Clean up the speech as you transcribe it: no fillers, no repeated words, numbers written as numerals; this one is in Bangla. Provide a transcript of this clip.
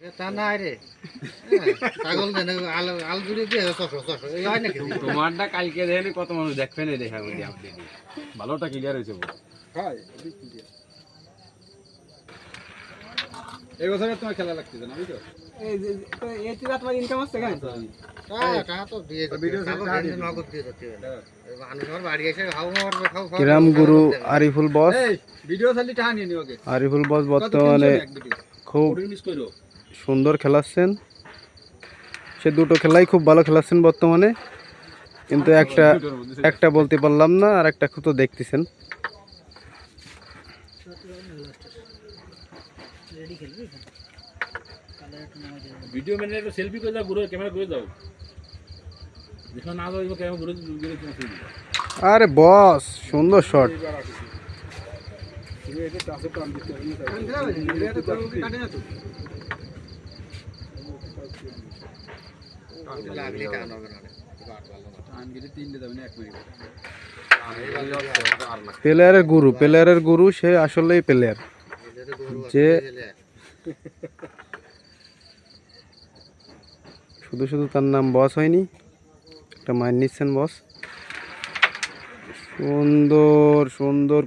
তা নাই রে ছাগল দেন আল জুড়ে দিয়ে এই হয় নাকি তোমারটা কালকে দেখেনি কত মানুষ দেখবে না দেখা বলি আমাদের ভালোটা ক্লিয়ার হয়েছে হ্যাঁ এই বছর তোমার খেলা লাগতেছে না বুঝছো এই যে এই টিরা তোমার ইনকাম আছে কেন টাকা তো দিয়ে ভিডিও নগদ দিয়ে দিতে মানুষের বাড়ি এসে খাও খাও গ্রাম গুরু আরিফুল বস। এই ভিডিও খালি টাকা নিয়ে নিও ওকে আরিফুল বস বর্তমানে খুব সুন্দর খেলাচ্ছেন। সে দুটো খেলাই খুব ভালো খেলাচ্ছেন বর্তমানে, কিন্তু একটা বলতে পারলাম না, আর একটা তো দেখতেছেন। ভিডিও মেনে একটু সেলফি করে দাও, ঘুরে ক্যামেরা করে দাও, যেখানে না যাবে ক্যামেরা ঘুরে ঘুরে তুমি। আরে বস সুন্দর শট। তুমি এটা চাষে টান দিতে হবে না এটা তো কাটে না তো লাগলি টান হবে না টান দিতে তিনটে যাবে না এক মিনিট। প্লেয়ারের গুরু সে আসলেই প্লেয়ার, যে শুধু শুধু তার নাম বস হয়নি, একটা মাইন নিচ্ছেন বস। সুন্দর সুন্দর